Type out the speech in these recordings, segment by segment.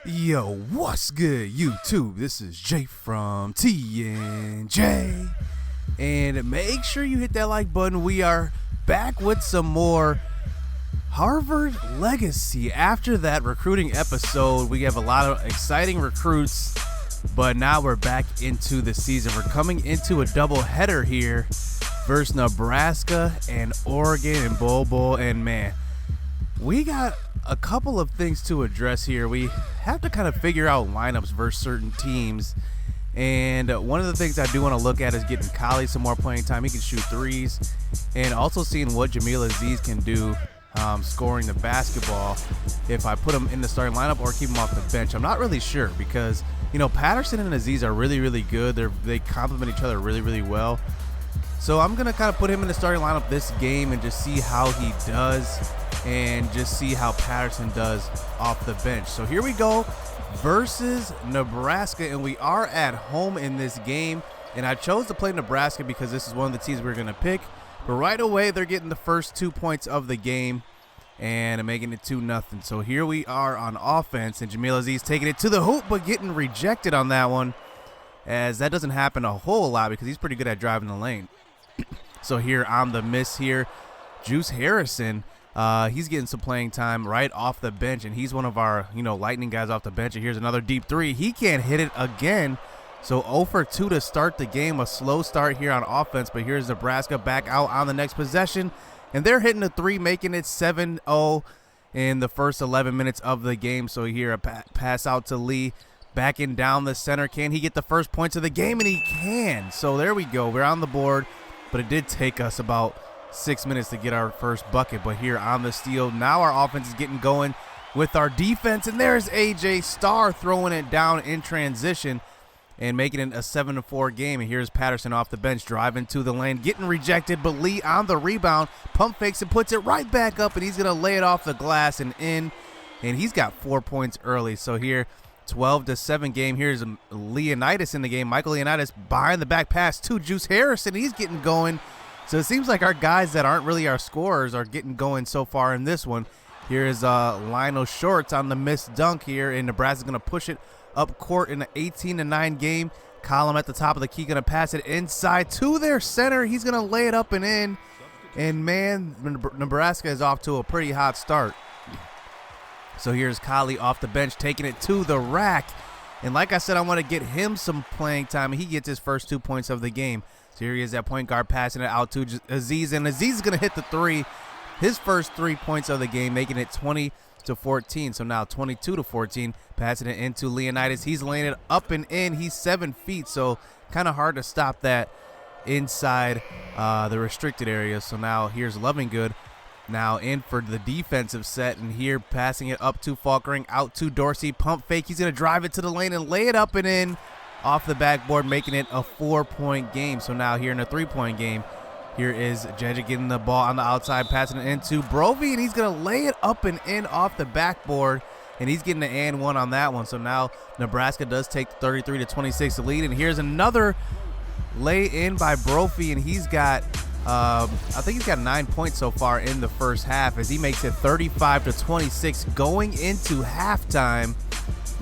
Yo, what's good, YouTube? This is Jay from TNJ. And make sure you hit that like button. We are back with some more Harvard Legacy. After that recruiting episode, we have a lot of exciting recruits, but now we're back into the season. We're coming into a doubleheader here versus Nebraska and Oregon and Bowl. And man, we got a couple of things to address here. We have to kind of figure out lineups versus certain teams. And one of the things I do want to look at is getting Kali some more playing time. He can shoot threes. And also seeing what Jamil Aziz can do scoring the basketball if I put him in the starting lineup or keep him off the bench. I'm not really sure because, you know, Patterson and Aziz are really, really good. They complement each other really, really well. So I'm going to kind of put him in the starting lineup this game and just see how he does and just see how Patterson does off the bench. So here we go versus Nebraska, and we are at home in this game. And I chose to play Nebraska because this is one of the teams we're going to pick. But right away, they're getting the first 2 points of the game and making it 2-0. So here we are on offense, and Jamil Aziz taking it to the hoop but getting rejected on that one, as that doesn't happen a whole lot because he's pretty good at driving the lane. So here on the miss here, Juice Harrison, he's getting some playing time right off the bench, and he's one of our, lightning guys off the bench. And here's another deep three. He can't hit it again. So 0 for 2 to start the game. A slow start here on offense, but here's Nebraska back out on the next possession, and they're hitting a three, making it 7-0 in the first 11 minutes of the game. So here a pass out to Lee, backing down the center. Can he get the first points of the game? And he can. So there we go. We're on the board, but it did take us about 6 minutes to get our first bucket. But here on the steal, now our offense is getting going with our defense, and there's AJ Starr throwing it down in transition and making it a 7-4 game. And here's Patterson off the bench, driving to the lane, getting rejected, but Lee on the rebound, pump fakes and puts it right back up, and he's going to lay it off the glass and in, and he's got 4 points early. So here, 12-7 game. Here's Leonidas in the game. Michael Leonidas behind the back pass to Juice Harrison. He's getting going. So it seems like our guys that aren't really our scorers are getting going so far in this one. Here's Lionel Shorts on the missed dunk here, and Nebraska's going to push it up court in an 18-9 game. Column at the top of the key, going to pass it inside to their center. He's going to lay it up and in. And, man, Nebraska is off to a pretty hot start. So here's Kali off the bench, taking it to the rack. And like I said, I want to get him some playing time. He gets his first 2 points of the game. So here he is at point guard, passing it out to Aziz. And Aziz is going to hit the three. His first 3 points of the game, making it 20-14. So now 22-14, passing it into Leonidas. He's laying it up and in. He's 7 feet, so kind of hard to stop that inside the restricted area. So now here's Lovingood. Now in for the defensive set, and here passing it up to Falkering, out to Dorsey, pump fake. He's going to drive it to the lane and lay it up and in off the backboard, making it a 4-point game. So now here in a 3-point game, here is Jejic getting the ball on the outside, passing it into Brovey, and he's going to lay it up and in off the backboard, and he's getting the and one on that one. So now Nebraska does take the 33-26 lead, and here's another lay in by Brophy, and he's got I think he's got 9 points so far in the first half as he makes it 35-26 going into halftime.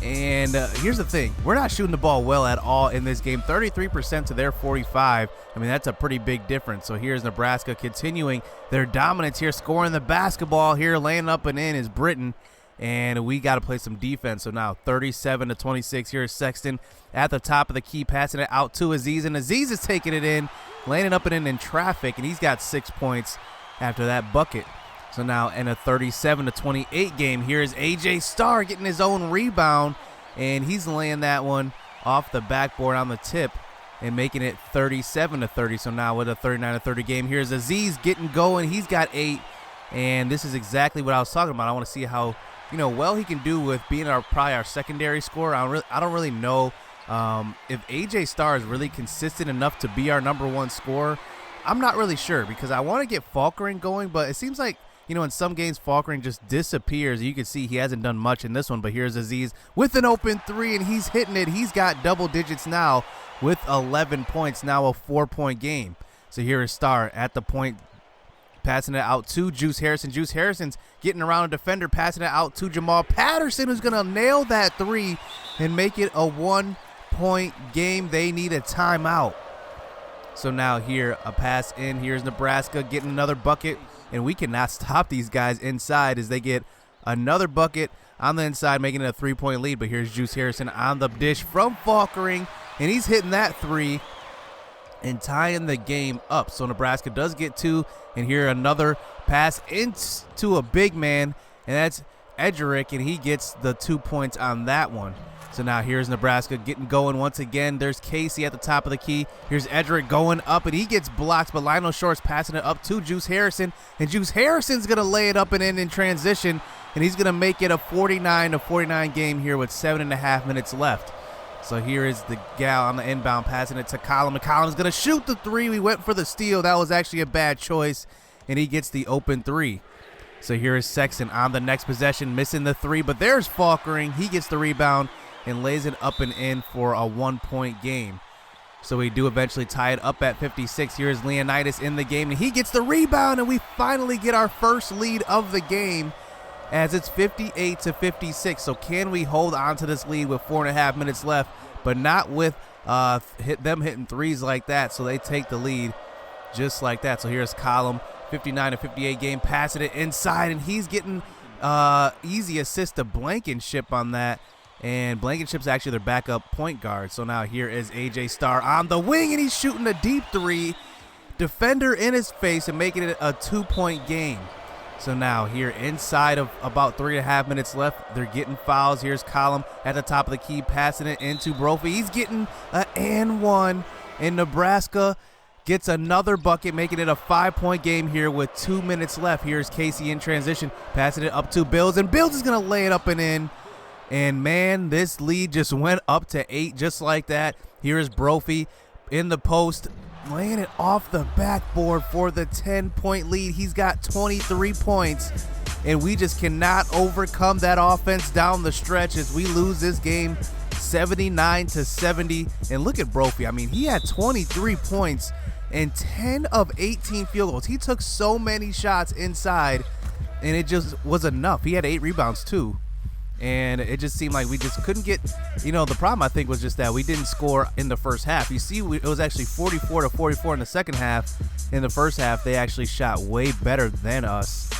And here's the thing. We're not shooting the ball well at all in this game. 33% to their 45. I mean, that's a pretty big difference. So here's Nebraska continuing their dominance here, scoring the basketball here, laying up and in is Britton. And we got to play some defense. So now 37-26. Here's Sexton at the top of the key, passing it out to Aziz. And Aziz is taking it in, laying it up and in traffic. And he's got 6 points after that bucket. So now in a 37-28 game, here's AJ Starr getting his own rebound. And he's laying that one off the backboard on the tip and making it 37-30. So now with a 39-30 game, here's Aziz getting going. He's got 8. And this is exactly what I was talking about. I want to see how well he can do with being probably our secondary scorer. I don't really know if AJ Starr is really consistent enough to be our number one scorer. I'm not really sure because I want to get Falkering going, but it seems like, in some games Falkering just disappears. You can see he hasn't done much in this one, but here's Aziz with an open three, and he's hitting it. He's got double digits now with 11 points, now a 4-point game. So here is Starr at the point, passing it out to Juice Harrison. Juice Harrison's getting around a defender, passing it out to Jamal Patterson, who's going to nail that three and make it a 1-point game. They need a timeout. So now here, a pass in. Here's Nebraska getting another bucket, and we cannot stop these guys inside as they get another bucket on the inside, making it a 3-point lead. But here's Juice Harrison on the dish from Falkering, and he's hitting that three and tying the game up. So Nebraska does get two, and here another pass into a big man, and that's Edgerick, and he gets the 2 points on that one. So now here's Nebraska getting going once again. There's Casey at the top of the key. Here's Edgerick going up, and he gets blocked, but Lionel Short's passing it up to Juice Harrison, and Juice Harrison's going to lay it up and in transition, and he's going to make it a 49-49 game here with 7.5 minutes left. So here is the gal on the inbound, passing it to Collum, and Collum's going to shoot the three. We went for the steal. That was actually a bad choice, and he gets the open three. So here is Sexton on the next possession, missing the three, but there's Falkering. He gets the rebound and lays it up and in for a 1-point game. So we do eventually tie it up at 56. Here's Leonidas in the game, and he gets the rebound, and we finally get our first lead of the game as it's 58-56. So can we hold on to this lead with 4.5 minutes left, but not with them hitting threes like that, so they take the lead just like that. So here's Collum, 59-58 game, passing it inside, and he's getting easy assist to Blankenship on that. And Blankenship's actually their backup point guard. So now here is A.J. Starr on the wing, and he's shooting a deep three. Defender in his face and making it a 2-point game. So now here inside of about 3.5 minutes left, they're getting fouls. Here's Collum at the top of the key, passing it into Brophy. He's getting an and one, and Nebraska gets another bucket, making it a 5-point game here with 2 minutes left. Here's Casey in transition, passing it up to Bills, and Bills is going to lay it up and in. And, man, this lead just went up to 8 just like that. Here is Brophy in the post, laying it off the backboard for the 10-point lead. He's got 23 points, and we just cannot overcome that offense down the stretch as we lose this game 79-70. And look at Brophy. I mean, he had 23 points and 10 of 18 field goals. He took so many shots inside, and it just was enough. He had 8 rebounds, too. And it just seemed like we just couldn't get, the problem I think was just that we didn't score in the first half. You see, it was actually 44-44 in the second half. In the first half, they actually shot way better than us.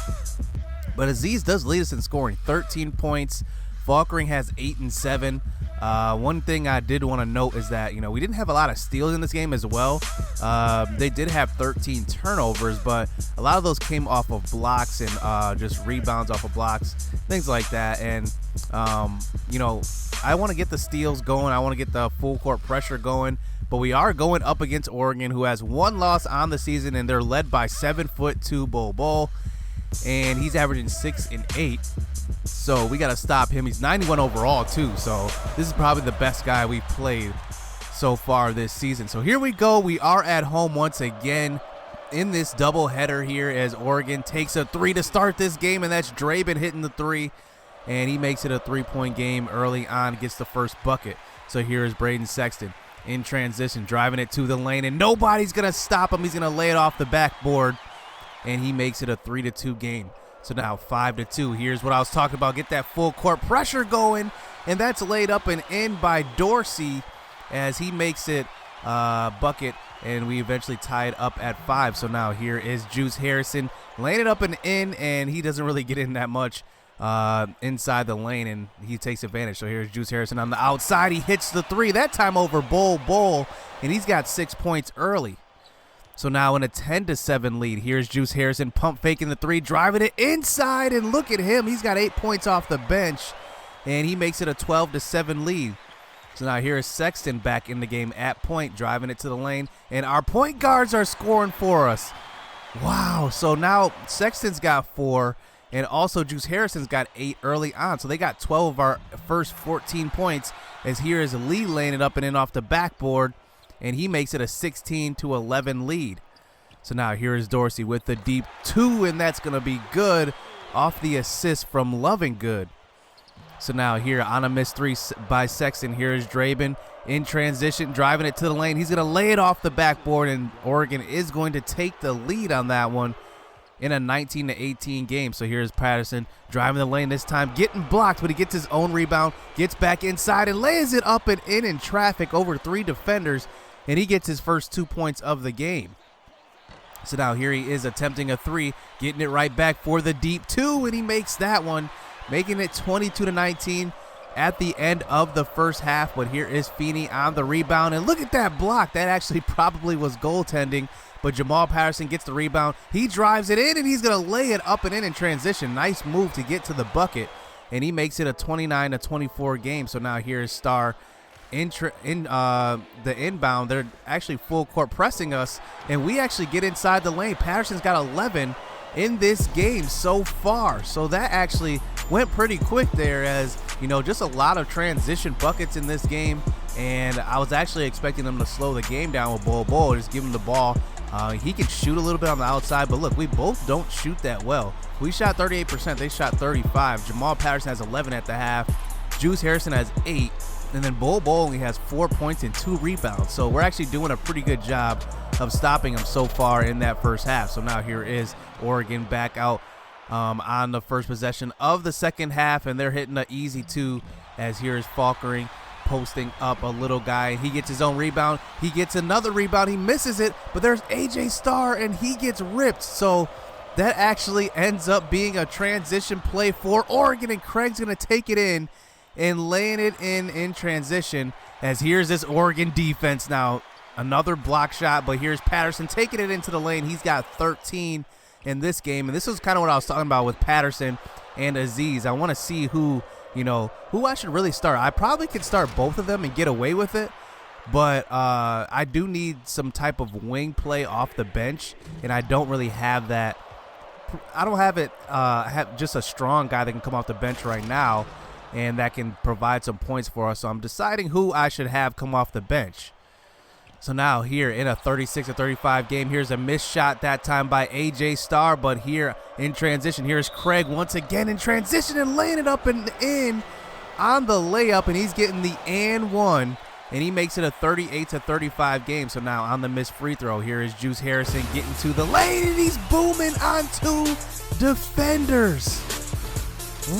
But Aziz does lead us in scoring, 13 points. Falkering has 8 and 7. One thing I did want to note is that, we didn't have a lot of steals in this game as well. They did have 13 turnovers, but a lot of those came off of blocks and just rebounds off of blocks, things like that. And, I want to get the steals going. I want to get the full court pressure going. But we are going up against Oregon, who has 1 loss on the season, and they're led by 7'2" Bol, and he's averaging 6 and 8. So we got to stop him. He's 91 overall too. So this is probably the best guy we've played so far this season. So here we go. We are at home once again in this doubleheader here as Oregon takes a 3 to start this game, and that's Draben hitting the 3, and he makes it a 3-point game early on, gets the first bucket. So here is Braden Sexton in transition, driving it to the lane, and nobody's going to stop him. He's going to lay it off the backboard, and he makes it a 3-2 game. So now 5-2. Here's what I was talking about. Get that full court pressure going, and that's laid up and in by Dorsey as he makes it bucket, and we eventually tie it up at 5. So now here is Juice Harrison laying it up and in, and he doesn't really get in that much inside the lane, and he takes advantage. So here's Juice Harrison on the outside. He hits the 3, that time over Bol, and he's got 6 points early. So now in a 10-7 lead, here's Juice Harrison pump faking the 3, driving it inside, and look at him. He's got 8 points off the bench, and he makes it a 12-7 lead. So now here is Sexton back in the game at point, driving it to the lane, and our point guards are scoring for us. Wow, so now Sexton's got 4, and also Juice Harrison's got 8 early on, so they got 12 of our first 14 points, as here is Lee laying it up and in off the backboard, and he makes it a 16-11 lead. So now here is Dorsey with the deep 2, and that's going to be good off the assist from Lovingood. So now here on a missed 3 by Sexton, here is Draben in transition, driving it to the lane. He's going to lay it off the backboard, and Oregon is going to take the lead on that one in a 19-18 game. So here's Patterson driving the lane this time, getting blocked, but he gets his own rebound, gets back inside and lays it up and in traffic over 3 defenders, and he gets his first 2 points of the game. So now here he is attempting a 3, getting it right back for the deep 2, and he makes that one, making it 22-19 at the end of the first half. But here is Feeney on the rebound, and look at that block. That actually probably was goaltending, but Jamal Patterson gets the rebound. He drives it in, and he's going to lay it up and in transition. Nice move to get to the bucket, and he makes it a 29-24 game. So now here is Star in the inbound. They're actually full court pressing us, and we actually get inside the lane. Patterson's got 11 in this game so far, so that actually went pretty quick there, as you know, just a lot of transition buckets in this game. And I was actually expecting them to slow the game down with Bol, just give him the ball. He can shoot a little bit on the outside, but look, we both don't shoot that well. We shot 38%, they shot 35%. Jamal Patterson has 11 at the half. Juice Harrison has 8. And then Bol only has 4 points and 2 rebounds. So we're actually doing a pretty good job of stopping him so far in that first half. So now here is Oregon back out on the first possession of the second half, and they're hitting an easy 2, as here is Falkering posting up a little guy. He gets his own rebound. He gets another rebound. He misses it, but there's AJ Starr, and he gets ripped. So that actually ends up being a transition play for Oregon, and Craig's going to take it in and laying it in transition, as here's this Oregon defense now. Another block shot, but here's Patterson taking it into the lane. He's got 13 in this game, and this is kind of what I was talking about with Patterson and Aziz. I want to see who I should really start. I probably could start both of them and get away with it, but I do need some type of wing play off the bench, and I don't really have that. I don't have it. Have just a strong guy that can come off the bench right now, and that can provide some points for us. So I'm deciding who I should have come off the bench. So now here in a 36-35 game, here's a missed shot that time by AJ Starr, but here in transition, here's Craig once again in transition and laying it up and in on the layup, and he's getting the and one, and he makes it a 38-35 game. So now on the missed free throw, here is Juice Harrison getting to the lane, and he's booming on 2 defenders.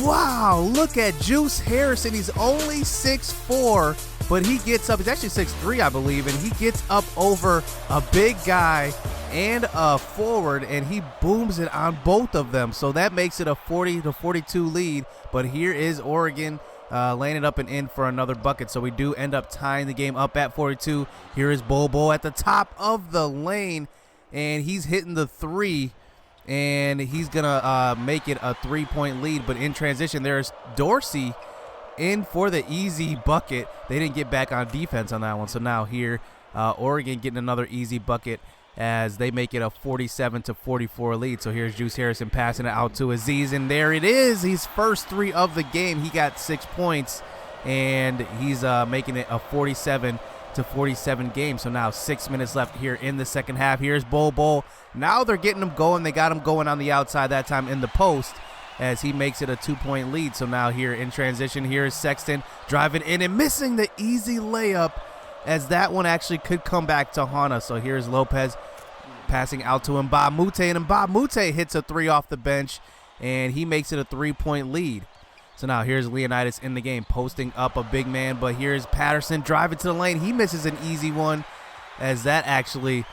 Wow, look at Juice Harrison. He's only 6'4", but he gets up. He's actually 6'3", I believe, and he gets up over a big guy and a forward, and he booms it on both of them. So that makes it a 40-42 lead, but here is Oregon laying it up and in for another bucket. So we do end up tying the game up at 42. Here is Bol at the top of the lane, and he's hitting the 3, and he's gonna make it a 3-point lead. But in transition, there's Dorsey in for the easy bucket. They didn't get back on defense on that one. So now here, Oregon getting another easy bucket as they make it a 47-44 lead. So here's Juice Harrison passing it out to Aziz, and there it is. His first 3 of the game. He got 6 points, and he's making it a 47-47 game. So now 6 minutes left here in the second half. Here's Bol. Now they're getting him going. They got him going on the outside that time in the post, as he makes it a 2-point lead. So now here in transition, here is Sexton driving in and missing the easy layup, as that one actually could come back to haunt us. So here's Lopez passing out to Mbamute, and Mbamute hits a 3 off the bench, and he makes it a 3-point lead. So now here's Leonidas in the game, posting up a big man, but here's Patterson driving to the lane. He misses an easy one, as that's actually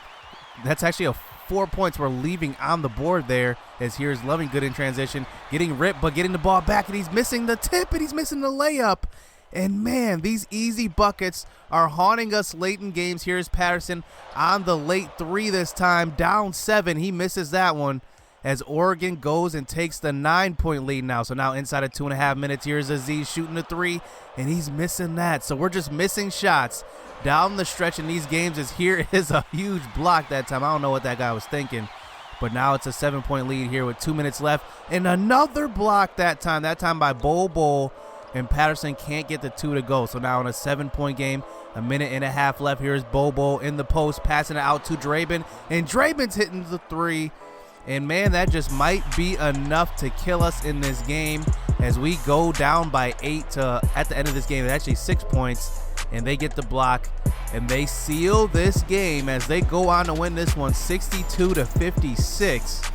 a 4 points we're leaving on the board there, as here's Loving good in transition, getting ripped, but getting the ball back, and he's missing the tip, and he's missing the layup. And man, these easy buckets are haunting us late in games. Here's Patterson on the late 3 this time, down 7. He misses that one, as Oregon goes and takes the 9-point lead now. So now inside of 2.5 minutes, here's Aziz shooting the 3, and he's missing that. So we're just missing shots down the stretch in these games, as here is a huge block that time. I don't know what that guy was thinking, but now it's a 7-point lead here with 2 minutes left, and another block that time by Bol, and Patterson can't get the 2 to go. So now in a 7-point game, a minute and a half left. Here's Bol in the post, passing it out to Draben, and Draben's hitting the 3. And man, that just might be enough to kill us in this game, as we go down by 8 at the end of this game. It's actually 6 points, and they get the block, and they seal this game as they go on to win this one 62-56.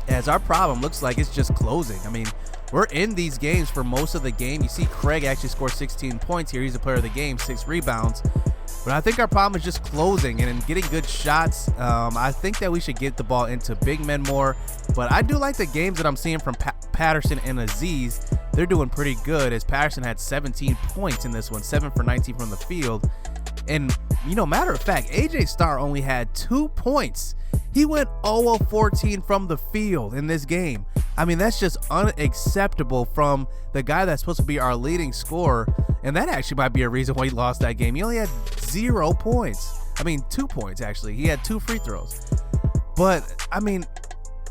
as our problem looks like it's just closing. I mean, we're in these games for most of the game. You see Craig actually scored 16 points here. He's the player of the game, 6 rebounds. But I think our problem is just closing and in getting good shots. I think that we should get the ball into big men more. But I do like the games that I'm seeing from Patterson and Aziz. They're doing pretty good, as Patterson had 17 points in this one, 7 for 19 from the field. And, matter of fact, AJ Starr only had 2 points. He went 0 of 14 from the field in this game. I mean, that's just unacceptable from the guy that's supposed to be our leading scorer. And that actually might be a reason why he lost that game. He only had 0 points. I mean, 2 points, actually. He had 2 free throws. But, I mean,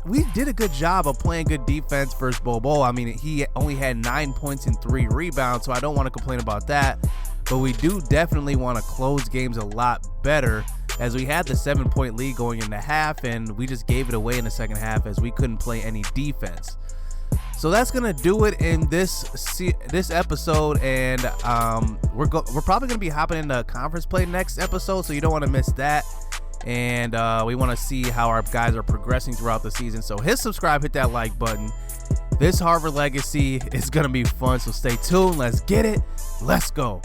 we did a good job of playing good defense versus Bobo. I mean, he only had 9 points and 3 rebounds, so I don't want to complain about that. But we do definitely want to close games a lot better, as we had the 7-point lead going into half, and we just gave it away in the second half as we couldn't play any defense. So that's gonna do it in this episode, and we're probably gonna be hopping into conference play next episode, so you don't want to miss that. And we want to see how our guys are progressing throughout the season. So hit subscribe, hit that like button. This Harvard Legacy is gonna be fun, so stay tuned. Let's get it. Let's go.